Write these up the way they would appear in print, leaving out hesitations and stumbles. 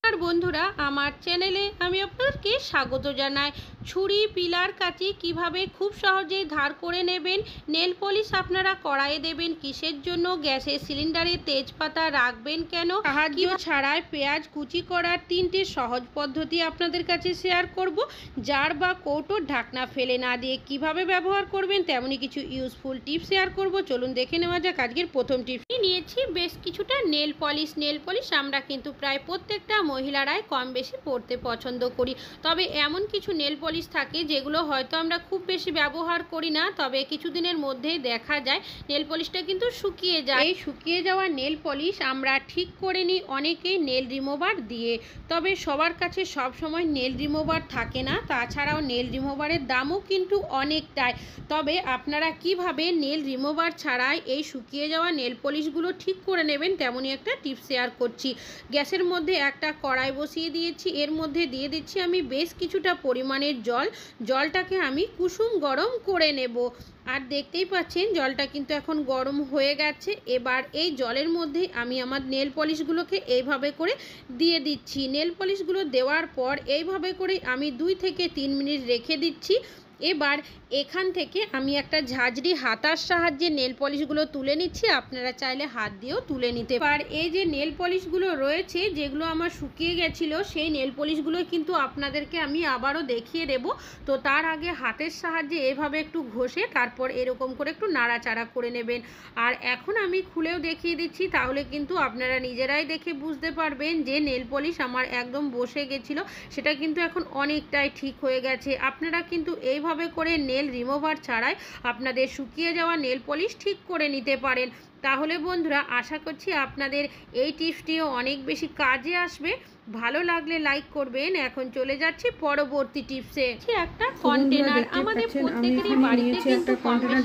নমস্কার বন্ধুরা, আমার চ্যানেলে আমি আপনাদেরকে স্বাগত জানাই। ছুরি, পিলার, কাঁচি কিভাবে খুব সহজেই ধার করে নেবেন। নেল পলিশ আপনারা কড়াইয়ে দেবেন কিসের জন্য, গ্যাসের সিলিন্ডারে তেজপাতা রাখবেন কেন, সাহায্য ছাড়াই পেঁয়াজ কুচি করার 3টে সহজ পদ্ধতি আপনাদের কাছে শেয়ার করব। জার বা কৌটোর ঢাকনা ফেলে না দিয়ে কিভাবে ব্যবহার করবেন তেমনই কিছু ইউজফুল টিপস শেয়ার করব। চলুন দেখে নেওয়া যাক আজকের প্রথম টিপস। নিয়েছি বেশ কিছুটা নেল পলিশ। আমরা কিন্তু প্রায় প্রত্যেকটা মহিলারাই কম বেশি পরতে পছন্দ করি, তবে এমন কিছু নেল পলিশ থাকে যেগুলো হয়তো আমরা খুব বেশি ব্যবহার করি না, তবে কিছুদিনের মধ্যেই দেখা যায় নেল পলিশটা কিন্তু শুকিয়ে যায়। এই শুকিয়ে যাওয়া নেল পলিশ আমরা ঠিক করে নিই অনেকেই নেল রিমুভার দিয়ে, তবে সবার কাছে সব সময় নেল রিমুভার থাকে না। তাছাড়াও নেল রিমুভারের দামও কিন্তু অনেকটাই। তবে আপনারা কিভাবে নেল রিমুভার ছাড়াই এই শুকিয়ে যাওয়া নেল পলিশগুলো ঠিক করে নেবেন তেমনই একটা টিপস শেয়ার করছি। গ্যাসের মধ্যে একটা কড়াই বসিয়ে দিয়েছি, এর মধ্যে দিয়ে দিচ্ছি আমি বেশ কিছুটা পরিমাণের জলটাকে আমি কুসুম গরম করে নেব। আর দেখতেই পাচ্ছেন জলটা কিন্তু এখন গরম হয়ে গেছে। এবার এই জলের মধ্যে আমি আমার নেল পলিশগুলোকে এইভাবে করে দিয়ে দিচ্ছি। নেল পলিশগুলো দেওয়ার পর এইভাবে করে আমি 2 থেকে 3 মিনিট রেখে দিচ্ছি। এবার এখান থেকে আমি একটা ঝাঁঝরি হাতার সাহায্যে নেল পলিশগুলো তুলে নিচ্ছি। আপনারা চাইলে হাত দিয়েও তুলে নিতে পারেন। এই যে নেল পলিশগুলো রয়েছে যেগুলো আমার শুকিয়ে গেছিলো, সেই নেল পলিশগুলো কিন্তু আপনাদেরকে আমি আবারও দেখিয়ে দেব। তো তার আগে হাতের সাহায্যে এভাবে একটু ঘষে তারপর এরকম করে একটু নাড়াচাড়া করে নেবেন। আর এখন আমি খুলেও দেখিয়ে দিচ্ছি, তাহলে কিন্তু আপনারা নিজেরাই দেখে বুঝতে পারবেন যে নেল পলিশ আমার একদম বসে গেছিলো, সেটা কিন্তু এখন অনেকটাই ঠিক হয়ে গেছে। আপনারা কিন্তু এইভাবে করে নেল রিমুভার ছাড়াই আপনাদের শুকিয়ে যাওয়া নেল পলিশ ঠিক করে নিতে পারেন। তাহলে বন্ধুরা আশা করছি আপনাদের এই টিপসটিও অনেক বেশি কাজে আসবে। ভালো লাগলে লাইক করবেন। এখন চলে যাচ্ছি পরবর্তী টিপসে। একটা কন্টেনার আমাদের প্রত্যেকেরই বাড়িতে কিন্তু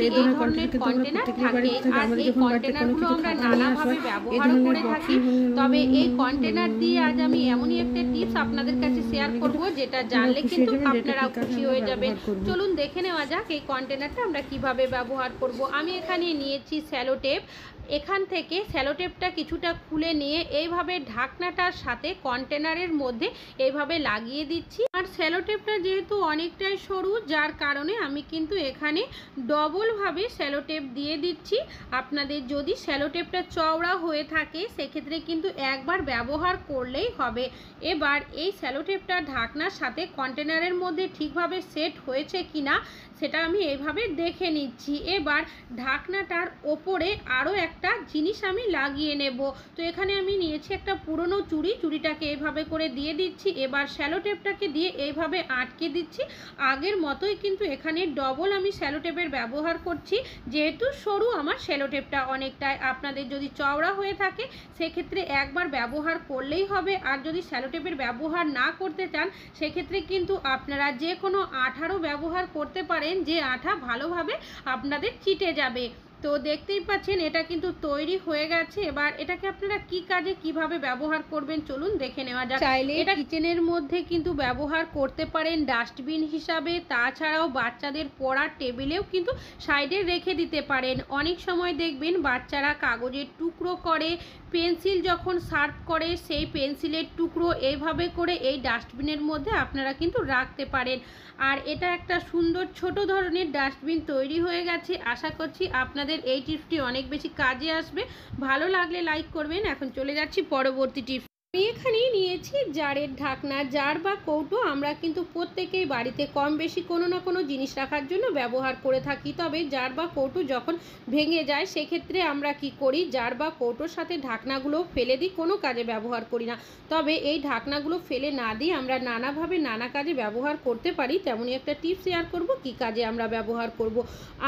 এই ধরনের কন্টেনার থাকে, আর এই কন্টেনারগুলো আমরা নানাভাবে ব্যবহার করে থাকি। তবে এই কন্টেনার দিয়ে আজ আমি এমনই একটা টিপস আপনাদের কাছে শেয়ার করব যেটা জানলে কিন্তু আপনারা খুশি হয়ে যাবেন। চলুন দেখে নেওয়া যাক এই কন্টেনারটা আমরা কিভাবে ব্যবহার করব। আমি এখানে নিয়েছি স্যালো টেপ। এখান থেকে স্যালো টেপটা কিছুটা খুলে নিয়ে এইভাবে ঢাকনাটার সাথে কন্টেনারের মধ্যে এইভাবে লাগিয়ে দিচ্ছি। আর স্যালো টেপটা যেহেতু অনেকটাই সরু, যার কারণে আমি কিন্তু এখানে ডবলভাবে স্যালো টেপ দিয়ে দিচ্ছি। আপনাদের যদি স্যালো টেপটা চওড়া হয়ে থাকে সেক্ষেত্রে কিন্তু একবার ব্যবহার করলেই হবে। এবার এই স্যালো টেপটা ঢাকনার সাথে কন্টেনারের মধ্যে ঠিকভাবে সেট হয়েছে কিনা সেটা আমি এইভাবে দেখে নিচ্ছি। এবার ঢাকনাটার ওপরে আরও একটা জিনিস আমি লাগিয়ে নেব। তো এখানে আমি নিয়েছি একটা পুরনো চুড়িটাকে এইভাবে করে দিয়ে দিচ্ছি। এবার স্যালো টেপটাকে দিয়ে এইভাবে আটকে দিচ্ছি। আগের মতোই কিন্তু এখানে ডবল আমি স্যালো টেপের ব্যবহার করছি, যেহেতু সরু আমার স্যালো টেপটা অনেকটাই। আপনাদের যদি চওড়া হয়ে থাকে সেক্ষেত্রে একবার ব্যবহার করলেই হবে। আর যদি স্যালো টেপের ব্যবহার না করতে চান সেক্ষেত্রে কিন্তু আপনারা যে কোনো আঠারও ব্যবহার করতে পারেন, যে আঠা ভালোভাবে আপনাদের চিটে যাবে। তো দেখতেই পাচ্ছেন এটা কিন্তু তৈরি হয়ে গেছে। এবার এটাকে আপনারা কি কাজে কিভাবে ব্যবহার করবেন চলুন দেখে নেওয়া যাক। চাইলে এটা কিচেনের মধ্যে কিন্তু ব্যবহার করতে পারেন ডাস্টবিন হিসাবে, তাছাড়াও বাচ্চাদের পড়ার টেবিলেও কিন্তু সাইডে রেখে দিতে পারেন। অনেক সময় দেখবেন বাচ্চারা কাগজের টুকরো করে, পেন্সিল যখন শার্প করে সেই পেন্সিলের টুকরো এইভাবে করে এই ডাস্টবিনের মধ্যে আপনারা কিন্তু রাখতে পারেন। আর এটা একটা সুন্দর ছোট ধরনের ডাস্টবিন তৈরি হয়ে গেছে। আশা করছি আপনাদের এই টিপসটি অনেক বেশি কাজে আসবে। ভালো লাগলে লাইক করবেন। এখন চলে যাচ্ছি পরবর্তী টিপস। আমি এখানে নিয়েছি জারের ঢাকনা। জার বা কৌটো আমরা কিন্তু প্রত্যেকেই বাড়িতে কম বেশি কোনো না কোনো জিনিস রাখার জন্য ব্যবহার করে থাকি। তবে জার বা কৌটো যখন ভেঙে যায় সেক্ষেত্রে আমরা কি করি, জার বা কৌটোর সাথে ঢাকনাগুলো ফেলে দিই, কোনো কাজে ব্যবহার করি না। তবে এই ঢাকনাগুলো ফেলে না দিয়ে আমরা নানাভাবে নানা কাজে ব্যবহার করতে পারি, তেমনই একটা টিপস শেয়ার করব কি কাজে আমরা ব্যবহার করব।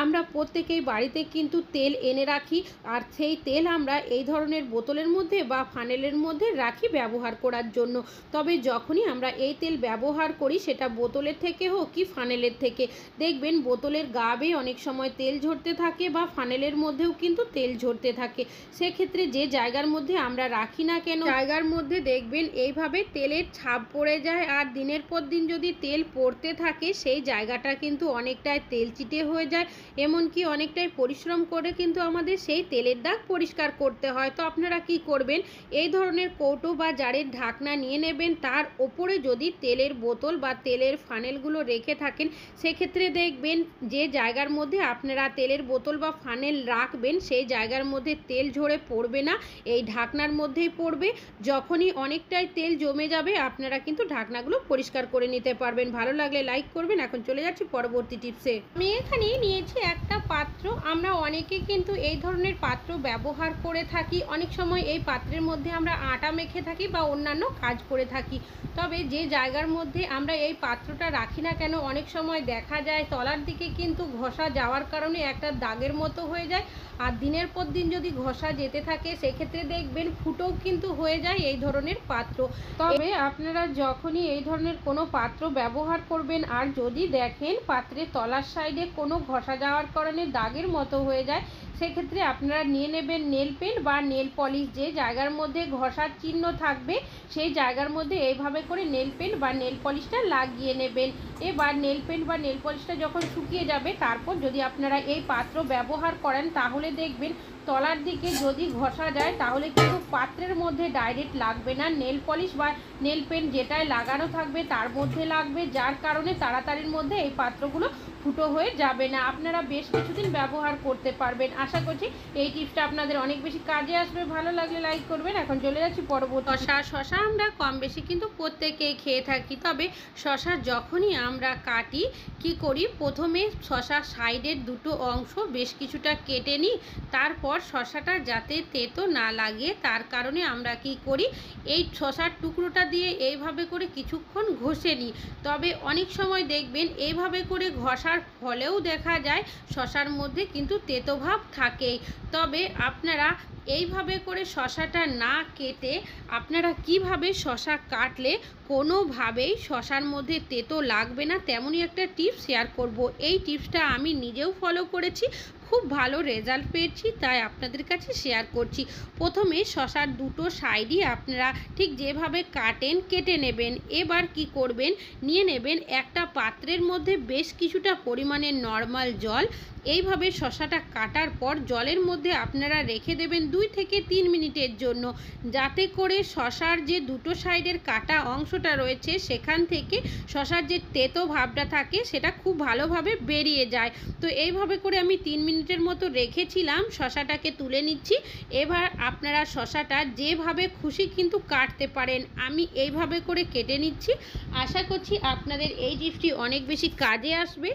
আমরা প্রত্যেকেই বাড়িতে কিন্তু তেল এনে রাখি, আর সেই তেল আমরা এই ধরনের বোতলের মধ্যে বা ফানেলের মধ্যে রাখি ব্যবহার করার জন্য। তবে যখনই আমরা এই তেল ব্যবহার করি সেটা বোতলের থেকে হোক কি ফানেলের থেকে, দেখবেন বোতলের গা বেয়ে অনেক সময় তেল ঝরতে থাকে বা ফানেলের মধ্যেও কিন্তু তেল ঝরতে থাকে। সেক্ষেত্রে যে জায়গার মধ্যে আমরা রাখি না কেন জায়গার মধ্যে দেখবেন এইভাবে তেলের ছাপ পড়ে যায়। আর দিনের পর দিন যদি তেল পড়তে থাকে সেই জায়গাটা কিন্তু অনেকটাই তেল চিটে হয়ে যায়, এমনকি অনেকটাই পরিশ্রম করে কিন্তু আমাদের সেই তেলের দাগ পরিষ্কার করতে হয়। তো আপনারা কি করবেন, এই ধরনের কৌটো বা বা জারের ঢাকনা নিয়ে নেবেন, তার ওপরে যদি তেলের বোতল বা তেলের ফানেলগুলো রেখে থাকেন সেক্ষেত্রে দেখবেন যে জায়গার মধ্যে আপনারা তেলের বোতল বা ফানেল রাখবেন সেই জায়গার মধ্যে তেল ঝরে পড়বে না, এই ঢাকনার মধ্যেই পড়বে। যখনই অনেকটাই তেল জমে যাবে আপনারা কিন্তু ঢাকনাগুলো পরিষ্কার করে নিতে পারবেন। ভালো লাগলে লাইক করবেন। এখন চলে যাচ্ছি পরবর্তী টিপসে। আমি এখানে নিয়েছি একটা পাত্র। আমরা অনেকে কিন্তু এই ধরনের পাত্র ব্যবহার করে থাকি। অনেক সময় এই পাত্রের মধ্যে আমরা আটা মেখে থাকি বা অন্যান্য কাজ করে থাকি। তবে যে জায়গার মধ্যে আমরা এই পাত্রটা রাখি না কেন অনেক সময় দেখা যায় তলার দিকে কিন্তু ঘষা যাওয়ার কারণে একটা দাগের মতো হয়ে যায়, আর দিনের পর দিন যদি ঘষা যেতে থাকে সেক্ষেত্রে দেখবেন ফুটোও কিন্তু হয়ে যায় এই ধরনের পাত্র। তবে আপনারা যখনই এই ধরনের কোনো পাত্র ব্যবহার করবেন আর যদি দেখেন পাত্রের তলার সাইডে কোনো ঘষা যাওয়ার কারণে দাগের মতো হয়ে যায় সেক্ষেত্রে আপনারা নিয়ে নেবেন নেল পেন্ট বা নেল পলিশ। যে জায়গার মধ্যে ঘষার চিহ্ন থাকবে সেই জায়গার মধ্যে এইভাবে করে নেল পেন্ট বা নেল পলিশটা লাগিয়ে নেবেন। এবার নেল পেন্ট বা নেল পলিশটা যখন শুকিয়ে যাবে তারপর যদি আপনারা এই পাত্র ব্যবহার করেন তাহলে দেখবেন তলার দিকে যদি ঘষা যায় তাহলে কিন্তু পাত্রের মধ্যে ডাইরেক্ট লাগবে না, নেল পলিশ বা নেল পেন্ট যেটায় লাগানো থাকবে তার মধ্যে লাগবে, যার কারণে তাড়াতাড়ির মধ্যে এই পাত্রগুলো ফুটো হয়ে যাবে না। আপনারা বেশ কিছুদিন ব্যবহার করতে পারবেন। আশা করছি এই টিপসটা আপনাদের অনেক বেশি কাজে আসবে। ভালো লাগলে লাইক করবেন। এখন চলে যাচ্ছি পরবর্তী। শশা আমরা কম বেশি কিন্তু প্রত্যেকেই খেয়ে থাকি। তবে শশা যখনই আমরা কাটি কি করি, প্রথমে শশার সাইডের দুটো অংশ বেশ কিছুটা কেটে নিই, তারপর শশাটা যাতে তেতো না লাগে তার কারণে আমরা কি করি এই শশার টুকরোটা দিয়ে এইভাবে করে কিছুক্ষণ ঘষে নিই। তবে অনেক সময় দেখবেন এইভাবে করে ঘষার ফলেও দেখা যায় শশার মধ্যে কিন্তু তেতো ভাব থাকেই। তবে আপনারা এইভাবে করে শশাটা না কেটে আপনারা কিভাবে শশা কাটলে কোনোভাবেই শশার মধ্যে তেতো লাগবে না তেমনই একটা টিপস শেয়ার করব। এই টিপসটা আমি নিজেও ফলো করেছি, খুব ভালো রেজাল্ট পেয়েছি, তাই আপনাদের কাছে শেয়ার করছি। প্রথমে শশার দুটো সাইডই আপনারা ঠিক যেভাবে কাটেন কেটে নেবেন। এবার কি করবেন, নিয়ে নেবেন একটা পাত্রের মধ্যে বেশ কিছুটা পরিমাণে নর্মাল জল। এইভাবে শশাটা কাটার পর জলের মধ্যে আপনারা রেখে দেবেন 2 থেকে 3 মিনিটের জন্য, যাতে করে শশার যে দুটো সাইডের কাটা অংশটা রয়েছে সেখান থেকে শশার যে তেতো ভাবটা থাকে সেটা খুব ভালোভাবে বেরিয়ে যায়। তো এইভাবে করে আমি 3 মিনিটের মতো রেখেছিলাম, শশাটাকে তুলে নিচ্ছি। এবার আপনারা শশাটা যেভাবে খুশি কিন্তু কাটতে পারেন, আমি এইভাবে করে কেটে নিচ্ছি। আশা করছি আপনাদের এই টিপসটি অনেক বেশি কাজে আসবে।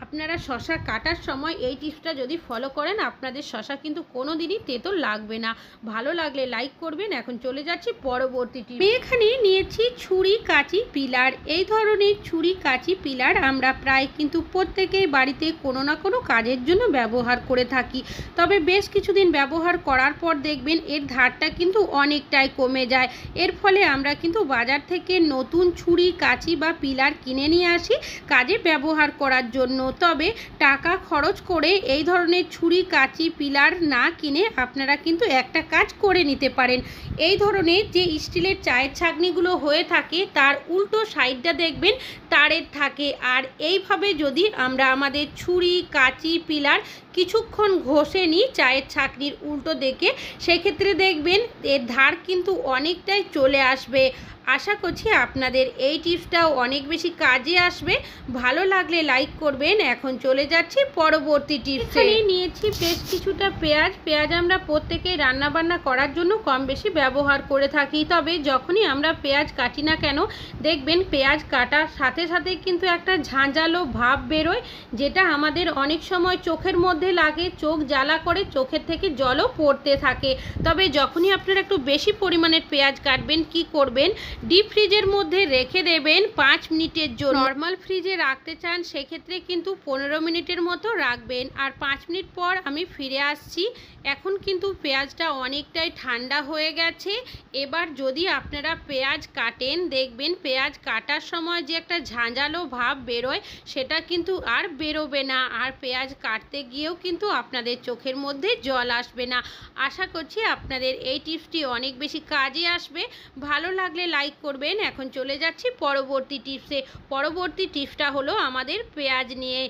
আপনারা শশা কাটার সময় এই টিপসটা যদি ফলো করেন আপনাদের শশা কিন্তু কোনো দিনই তেতো লাগবে না। ভালো লাগলে লাইক করবেন। এখন চলে যাচ্ছি পরবর্তী টিপস। এখানে নিয়েছি ছুরি কাঁচি পিলার। এই ধরনের ছুরি কাঁচি পিলার আমরা প্রায় কিন্তু প্রত্যেকেই বাড়িতে কোনো না কোনো কাজের জন্য ব্যবহার করে থাকি। তবে বেশ কিছুদিন ব্যবহার করার পর দেখবেন এর ধারটা কিন্তু অনেকটাই কমে যায়। এর ফলে আমরা কিন্তু বাজার থেকে নতুন ছুরি কাঁচি বা পিলার কিনে নিয়ে আসি কাজে ব্যবহার করার জন্য। তবে টাকা খরচ করে এই ধরনের ছুরি কাঁচি পিলার না কিনে আপনারা কিন্তু একটা কাজ করে নিতে পারেন। এই ধরনের যে স্টিলের চায়ের ছাঁকনিগুলো হয়ে থাকে তার উল্টো সাইডটা দেখবেন তারের থাকে, আর এইভাবে যদি আমরা আমাদের ছুরি কাঁচি পিলার কিছুক্ষণ ঘষে নিই চায়ের ছাঁকনির উল্টো দিকে, সেক্ষেত্রে দেখবেন এর ধার কিন্তু অনেকটাই চলে আসবে। আশা করছি আপনাদের এই টিপসটাও অনেক বেশি কাজে আসবে। ভালো লাগলে লাইক করবেন। এখন চলে যাচ্ছি পরবর্তী টিপসে। নিয়েছি বেশ কিছুটা পেঁয়াজ আমরা প্রত্যেকেই রান্নাবান্না করার জন্য কম বেশি ব্যবহার করে থাকি। তবে যখনই আমরা পেঁয়াজ কাটি না কেন দেখবেন পেঁয়াজ কাটার সাথে সাথে কিন্তু একটা ঝাঁঝালো ভাব বেরোয়, যেটা আমাদের অনেক সময় চোখের মধ্যে লাগে, চোখ জ্বালা করে, চোখের থেকে জলও পড়তে থাকে। তবে যখনই আপনারা একটু বেশি পরিমাণের পেঁয়াজ কাটবেন কি করবেন, ডিপ ফ্রিজের মধ্যে রেখে দেবেন 5 মিনিটের জন্য। নর্মাল ফ্রিজে রাখতে চান সেক্ষেত্রে কিন্তু 15 মিনিটের মতো রাখবেন। আর 5 মিনিট পর আমি ফিরে আসছি। এখন কিন্তু পেঁয়াজটা অনেকটাই ঠান্ডা হয়ে গেছে। এবার যদি আপনারা পেঁয়াজ কাটেন দেখবেন পেঁয়াজ কাটার সময় যে একটা ঝাঁঝালো ভাব বেরোয় সেটা কিন্তু আর বেরোবে না, আর পেঁয়াজ কাটতে গিয়েও দেখলেও কিন্তু আপনাদের চোখের মধ্যে জল আসবে না। আশা করছি আপনাদের এই টিপসটি অনেক বেশি কাজে আসবে। ভালো লাগলে লাইক করবেন। এখন চলে যাচ্ছি পরবর্তী টিপসে। পরবর্তী টিপসটা হলো আমাদের পেঁয়াজ নিয়ে।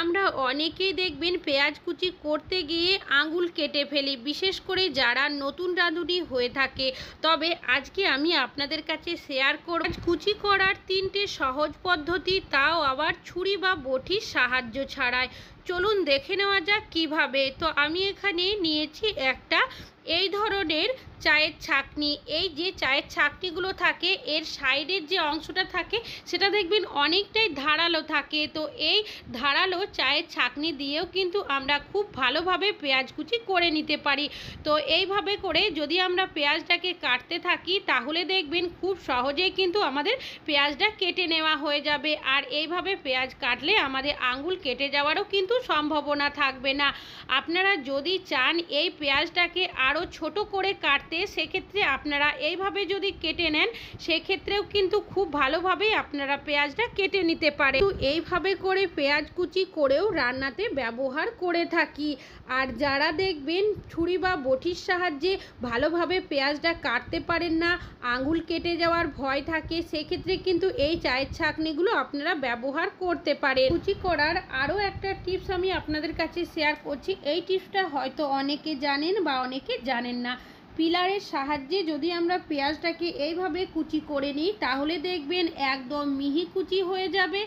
আমরা অনেকেই দেখবেন পেঁয়াজ কুচি করতে গিয়ে আঙুল কেটে ফেলি, বিশেষ করে যারা নতুন রাঁধুনি হয়ে থাকে। তবে আজকে আমি আপনাদের কাছে শেয়ার করব কুচি করার 3টে সহজ পদ্ধতি, তাও আবার ছুরি বা বটির সাহায্য ছাড়াই। চলুন দেখে নেওয়া যাক কিভাবে। তো আমি এখানে নিয়েছি একটা এই ধরনের চায়ের ছাঁকনি। এই যে চায়ের ছাঁকনিগুলো থাকে এর সাইডের যে অংশটা থাকে সেটা দেখবেন অনেকটাই ধারালো থাকে। তো এই ধারালো চায়ের ছাঁকনি দিয়েও কিন্তু আমরা খুব ভালোভাবে পেঁয়াজ কুচি করে নিতে পারি। তো এইভাবে করে যদি আমরা পেঁয়াজটাকে কাটতে থাকি তাহলে দেখবেন খুব সহজেই কিন্তু আমাদের পেঁয়াজটা কেটে নেওয়া হয়ে যাবে। আর এইভাবে পেঁয়াজ কাটলে আমাদের আঙুল কেটে যাওয়ারও কিন্তু সম্ভাবনা থাকবে না। আপনারা যদি চান এই পেঁয়াজটাকে আরও ছোট করে কাটতে, সেক্ষেত্রে আপনারা এইভাবে যদি কেটে নেন সেক্ষেত্রেও কিন্তু খুব ভালোভাবেই আপনারা পেঁয়াজটা কেটে নিতে পারেন। তো এইভাবে করে পেঁয়াজ কুচি করেও রান্নাতে ব্যবহার করে থাকি। আর যারা দেখবেন ছুরি বা বটির সাহায্যে ভালোভাবে পেঁয়াজটা কাটতে পারেন না, আঙুল কেটে যাওয়ার ভয় থাকে, সেক্ষেত্রে কিন্তু এই চায়ের ছাঁকনিগুলো আপনারা ব্যবহার করতে পারেন। কুচি করার আরও একটা টিপস আমি আপনাদের কাছে শেয়ার করছি। এই টিপসটা হয়তো অনেকে জানেন বা অনেকে জানেন না। পিলারের সাহায্যে যদি আমরা পেঁয়াজটাকে এইভাবে কুচি করে নিই তাহলে দেখবেন একদম মিহি কুচি হয়ে যাবে।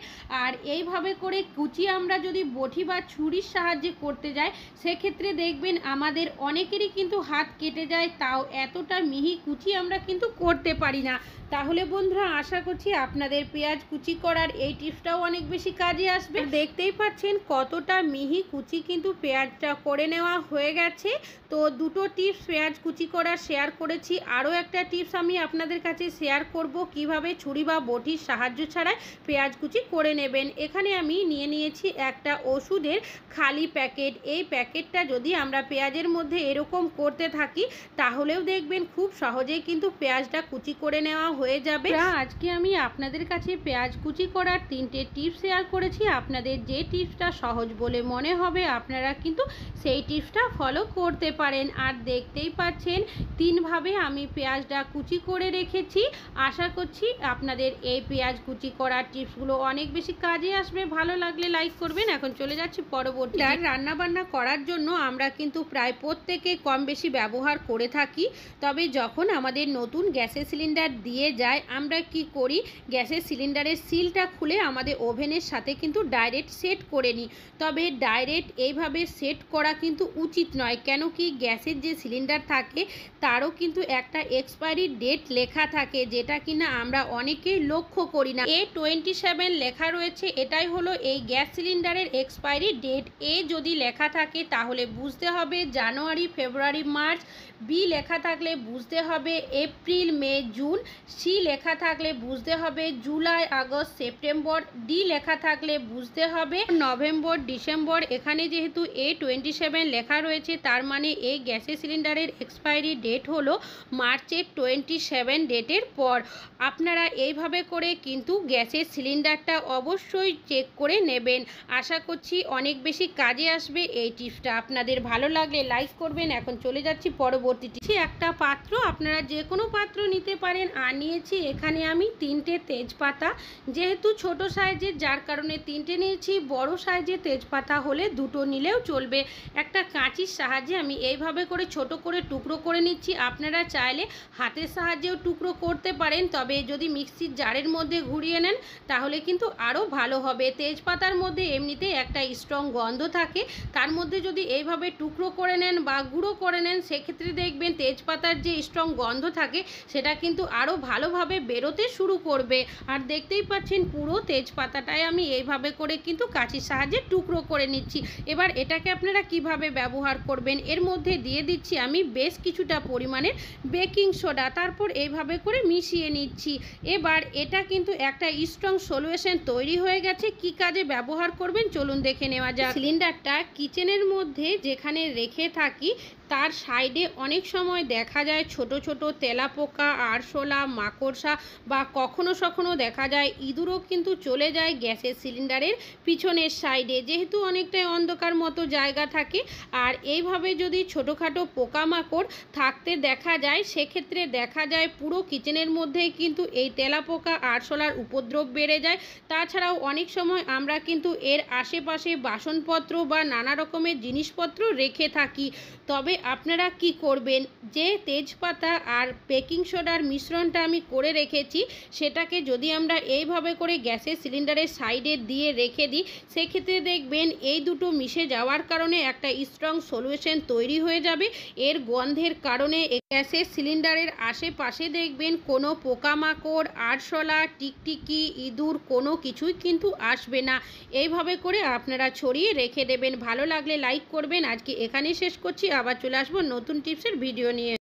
আর এইভাবে করে কুচি আমরা যদি বটি বা ছুরির সাহায্যে করতে যাই সেক্ষেত্রে দেখবেন আমাদের অনেকেরই কিন্তু হাত কেটে যায়, তাও এতটা মিহি কুচি আমরা কিন্তু করতে পারি না। তাহলে বন্ধুরা আশা করছি আপনাদের পেঁয়াজ কুচি করার এই টিপসটাও অনেক বেশি কাজে আসবে। দেখতেই পাচ্ছেন কতটা মিহি কুচি কিন্তু পেঁয়াজটা করে নেওয়া হয়ে গেছে। তো দুটো টিপস পেঁয়াজ কুচি করার শেয়ার করেছি। আরও একটা টিপস আমি আপনাদের কাছে শেয়ার করব কিভাবে ছুরি বা বটির সাহায্য ছাড়াই পেঁয়াজ কুচি করে নেবেন। এখানে আমি নিয়ে নিয়েছি একটা ওষুধের খালি প্যাকেট। এই প্যাকেটটা যদি আমরা পেঁয়াজের মধ্যে এরকম করতে থাকি তাহলেও দেখবেন খুব সহজেই কিন্তু পেঁয়াজটা কুচি করে নেওয়া হয়ে যাবে। আজকে আমি আপনাদের কাছে পেঁয়াজ কুচি করার 3টে টিপস শেয়ার করেছি। আপনাদের যে টিপসটা সহজ বলে মনে হবে আপনারা কিন্তু সেই টিপসটা ফলো করতে পারেন। আর দেখতেই পাচ্ছেন 3ভাবে আমি পেঁয়াজটা কুচি করে রেখেছি। আশা করছি আপনাদের এই পেঁয়াজ কুচি করার টিপসগুলো অনেক বেশি কাজে আসবে। ভালো লাগলে লাইক করবেন। এখন চলে যাচ্ছি পরবর্তী। রান্না বান্না করার জন্য আমরা কিন্তু প্রায় প্রত্যেকে কম বেশি ব্যবহার করে থাকি। তবে যখন আমাদের নতুন গ্যাসের সিলিন্ডার দিয়ে যায় আমরা কি করি, গ্যাসের সিলিন্ডারের সিলটা খুলে আমাদের ওভেনের সাথে কিন্তু ডাইরেক্ট সেট করে নিই। তবে ডাইরেক্ট এইভাবে সেট করা কিন্তু উচিত নয়। কেন কি গ্যাসের যে সিলিন্ডার থাকে তারও কিন্তু একটা এক্সপায়ারি ডেট লেখা থাকে, যেটা কিনা আমরা অনেকেই লক্ষ্য করি না। A27 লেখা রয়েছে, এটাই হলো এই গ্যাস সিলিন্ডারের এক্সপায়ারি ডেট। এ যদি লেখা থাকে তাহলে বুঝতে হবে জানুয়ারি, ফেব্রুয়ারি, মার্চ। বি লেখা থাকলে বুঝতে হবে এপ্রিল, মে, জুন। সি লেখা থাকলে বুঝতে হবে জুলাই, আগস্ট, সেপ্টেম্বর। ডি লেখা থাকলে বুঝতে হবে নভেম্বর, ডিসেম্বর। এখানে যেহেতু A27 লেখা রয়েছে তার মানে এই গ্যাসের সিলিন্ডারের এক্সপায়ারি ডেট হলো মার্চের 27 ডেটের পর। আপনারা এইভাবে করে কিন্তু গ্যাসের সিলিন্ডারটা অবশ্যই চেক করে নেবেন। আশা করছি অনেক বেশি কাজে আসবে এই টিপসটা। আপনাদের ভালো লাগলে লাইক করবেন। এখন চলে যাচ্ছি পরবর্তী টিপসে। একটা পাত্র, আপনারা যে কোনো পাত্র নিতে পারেন। আর নিয়েছি এখানে আমি 3টে তেজপাতা। যেহেতু ছোট সাইজের যার কারণে 3টে নিয়েছি। বড় সাইজের তেজপাতা হলে 2টো নিলেও চলবে। একটা কাঁচির সাহায্যে আমি এইভাবে করে ছোট করে টুকরো করে নিচ্ছি। আপনারা চাইলে হাতের সাহায্যেও টুকরো করতে পারেন, তবে যদি মিক্সির জারের মধ্যে ঘুরিয়ে নেন তাহলে কিন্তু আরও ভালো হবে। তেজপাতার মধ্যে এমনিতে একটা স্ট্রং গন্ধ থাকে, তার মধ্যে যদি এইভাবে টুকরো করে নেন বা গুঁড়ো করে নেন সেক্ষেত্রে দেখবেন তেজপাতার যে স্ট্রং গন্ধ থাকে সেটা কিন্তু আরও ভালোভাবে বেরোতে শুরু করবে। আর দেখতেই পাচ্ছেন পুরো তেজপাতাটাই আমি এইভাবে করে কিন্তু কাঁচির সাহায্যে টুকরো করে নিচ্ছি। এবার এটাকে আপনারা কিভাবে ব্যবহার করবেন, এর মধ্যে দিয়ে দিচ্ছি আমি বেশ কিছুটা পরিমাণের বেকিং সোডা। তারপর এইভাবে করে মিশিয়ে নিচ্ছি। এবার এটা কিন্তু একটা স্ট্রং সলিউশন তৈরি হয়ে গেছে। কি কাজে ব্যবহার করবেন চলুন দেখে নেওয়া যাক। সিলিন্ডারটা কিচেনের মধ্যে যেখানে রেখে থাকি তার সাইডে অনেক সময় দেখা যায় ছোট ছোট তেলাপোকা, আরশোলা, মাকড়সা বা কখনো দেখা যায় ইঁদুরও কিন্তু চলে যায় গ্যাসের সিলিন্ডারের পিছনের সাইডে, যেহেতু অনেকটাই অন্ধকার মতো জায়গা থাকে। আর এইভাবে যদি ছোটোখাটো পোকামাকড় থাকতে দেখা যায়, সেক্ষেত্রে দেখা যায় পুরো কিচেনের মধ্যেই কিন্তু এই তেলাপোকা, আরশোলার উপদ্রব বেড়ে যায়। তাছাড়াও অনেক সময় আমরা কিন্তু এর আশেপাশে বাসনপত্র বা নানা রকমের জিনিসপত্র রেখে থাকি। তবে আপনারা কি করবেন, যে তেজপাতা আর বেকিং সোডার মিশ্রণটা আমি করে রেখেছি, সেটাকে যদি আমরা এইভাবে করে গ্যাসের সিলিন্ডারের সাইডে দিয়ে রেখে দিই, সেক্ষেত্রে দেখবেন এই দুটো মিশে যাওয়ার কারণে একটা স্ট্রং সলিউশন তৈরি হয়ে যাবে। এর গন্ধের কারণে গ্যাসের সিলিন্ডারের আশেপাশে দেখবেন কোনো পোকামাকড়, আরশোলা, টিকটিকি, ইঁদুর কোনো কিছুই কিন্তু আসবে না। এইভাবে করে আপনারা ছড়িয়ে রেখে দেবেন। ভালো লাগলে লাইক করবেন। আজকে এখানেই শেষ করছি, আবার চলে আসবো নতুন টিপসের ভিডিও নিয়ে।